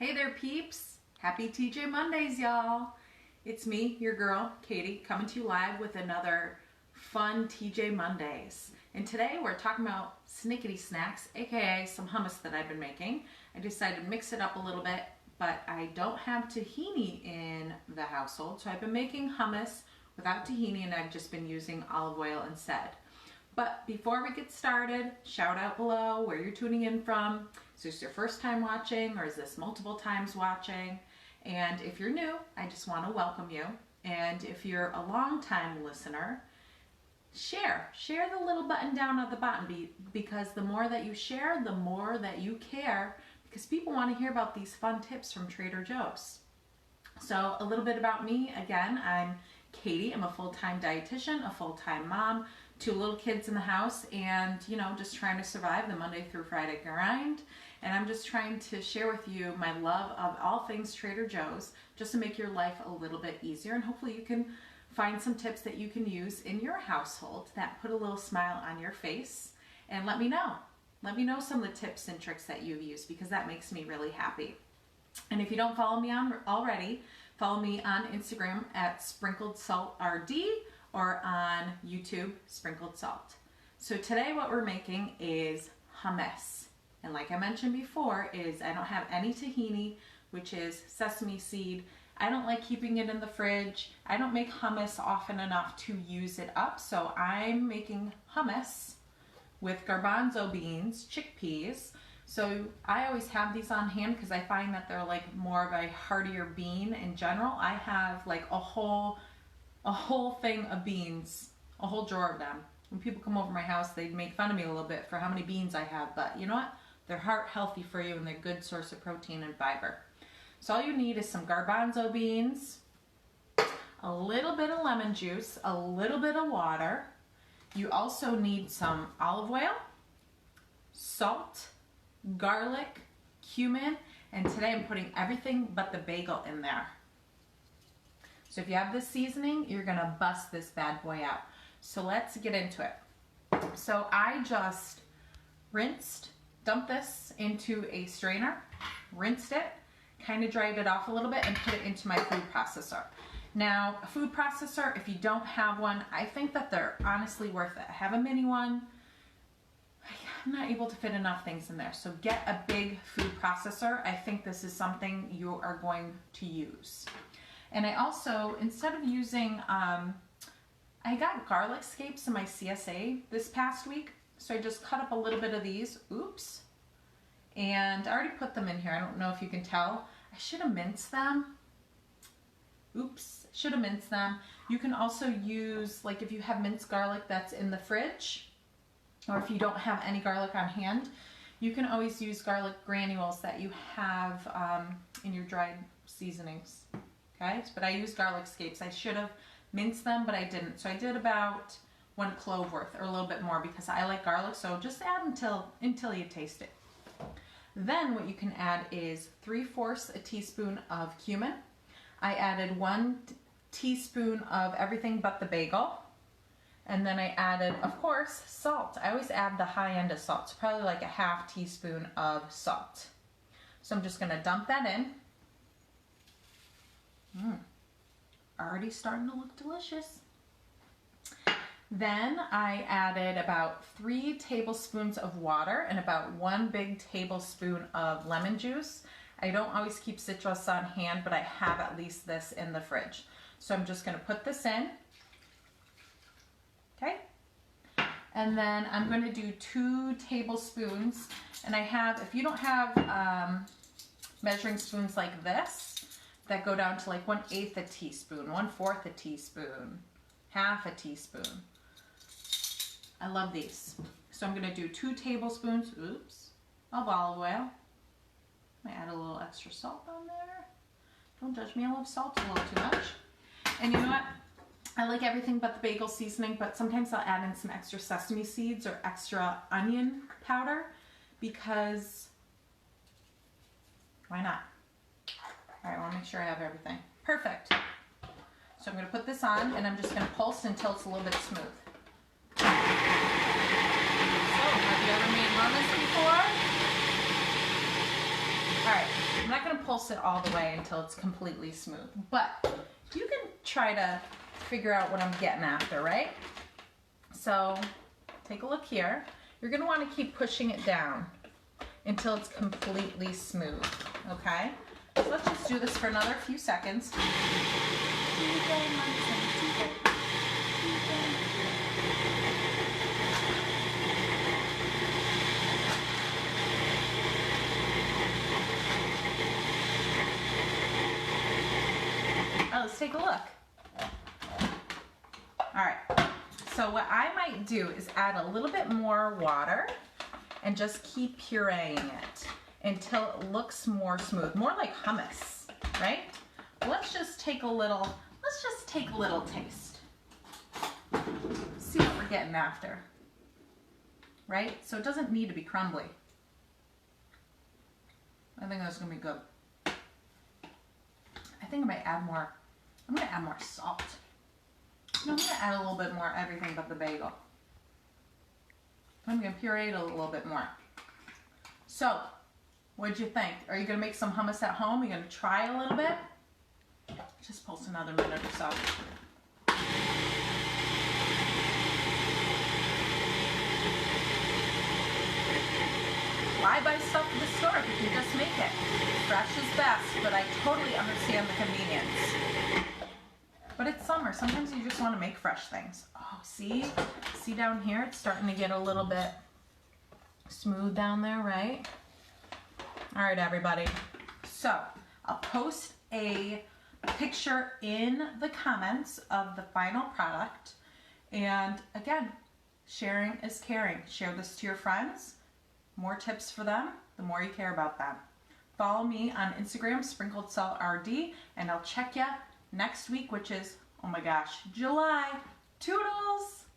Hey there, peeps. Happy TJ Mondays, y'all. It's me, your girl, Katie, coming to you live with another fun TJ Mondays. And today we're talking about Snick Snacks, aka some hummus that I've been making. I decided to mix it up a little bit, but I don't have tahini in the household, so I've been making hummus without tahini and I've just been using olive oil instead. But before we get started, shout out below where you're tuning in from. Is this your first time watching or is this multiple times watching? And if you're new, I just want to welcome you. And if you're a long time listener, share the little button down at the bottom because the more that you share, the more that you care, because people want to hear about these fun tips from Trader Joe's. So a little bit about me. Again, I'm Katie. I'm a full-time dietitian, a full-time mom, 2 little kids in the house, and just trying to survive the Monday through Friday grind. And I'm just trying to share with you my love of all things Trader Joe's, just to make your life a little bit easier, and hopefully you can find some tips that you can use in your household that put a little smile on your face. And let me know some of the tips and tricks that you've used, because that makes me really happy. And if you don't follow me already, follow me on Instagram at Sprinkled Salt RD or on YouTube, Sprinkled Salt. So today what we're making is hummus. And like I mentioned before, I don't have any tahini, which is sesame seed. I don't like keeping it in the fridge. I don't make hummus often enough to use it up. So I'm making hummus with garbanzo beans, chickpeas. So I always have these on hand because I find that they're like more of a heartier bean in general. I have like a whole thing of beans, a whole drawer of them. When people come over my house, they make fun of me a little bit for how many beans I have, but you know what? They're heart healthy for you and they're a good source of protein and fiber. So all you need is some garbanzo beans, a little bit of lemon juice, a little bit of water. You also need some olive oil, salt, garlic, cumin, and today I'm putting everything but the bagel in there. So if you have this seasoning, you're gonna bust this bad boy out. So let's get into it. So I just dumped this into a strainer, rinsed it, kind of dried it off a little bit, and put it into my food processor. Now, a food processor, if you don't have one, I think that they're honestly worth it. I have a mini one. I'm not able to fit enough things in there. So get a big food processor. I think this is something you are going to use. And I also, instead of using, I got garlic scapes in my CSA this past week. So I just cut up a little bit of these, oops, and I already put them in here. I don't know if you can tell. I should have minced them. Oops, should have minced them. You can also use, like if you have minced garlic that's in the fridge, or if you don't have any garlic on hand, you can always use garlic granules that you have in your dried seasonings, okay? But I use garlic scapes. I should have minced them, but I didn't. So I did about 1 clove worth, or a little bit more, because I like garlic, so just add until you taste it. Then what you can add is 3/4 a teaspoon of cumin. I added 1 teaspoon of everything but the bagel. And then I added, of course, salt. I always add the high end of salt, so probably like a 1/2 teaspoon of salt. So I'm just gonna dump that in. Already starting to look delicious. Then I added about 3 tablespoons of water and about 1 big tablespoon of lemon juice. I don't always keep citrus on hand, but I have at least this in the fridge. So I'm just gonna put this in, okay? And then I'm gonna do 2 tablespoons. And I have, if you don't have measuring spoons like this, that go down to like 1/8 a teaspoon, 1/4 a teaspoon, 1/2 a teaspoon. I love these. So I'm gonna do 2 tablespoons, of olive oil. I add a little extra salt on there. Don't judge me, I love salt a little too much. And you know what? I like everything but the bagel seasoning, but sometimes I'll add in some extra sesame seeds or extra onion powder, because why not? All right, I wanna make sure I have everything. Perfect. So I'm gonna put this on and I'm just gonna pulse until it's a little bit smooth. So, have you ever made hummus before? right, I'm not gonna pulse it all the way until it's completely smooth, but you can try to figure out what I'm getting after, right? So take a look here. You're gonna wanna keep pushing it down until it's completely smooth, okay? So let's just do this for another few seconds. Let's take a look. All right, so what I might do is add a little bit more water and just keep pureeing it until it looks more smooth, more like hummus, right? Let's just take a little taste. See what we're getting after, right? So it doesn't need to be crumbly. I think that's gonna be good. I think I might add more. I'm gonna add more salt. No, I'm gonna add a little bit more everything but the bagel. I'm gonna puree it a little bit more. So, what'd you think? Are you gonna make some hummus at home? Are you gonna try a little bit? Just pulse another minute or so. Why buy stuff at the store if you can just make it? Fresh is best, but I totally understand the convenience. But it's summer. Sometimes you just want to make fresh things. Oh, see? See down here? It's starting to get a little bit smooth down there, right? All right, everybody. So I'll post a picture in the comments of the final product. And again, sharing is caring. Share this to your friends. More tips for them, the more you care about them. Follow me on Instagram, Sprinkled Salt RD, and I'll check you next week, which is, oh my gosh, July. Toodles!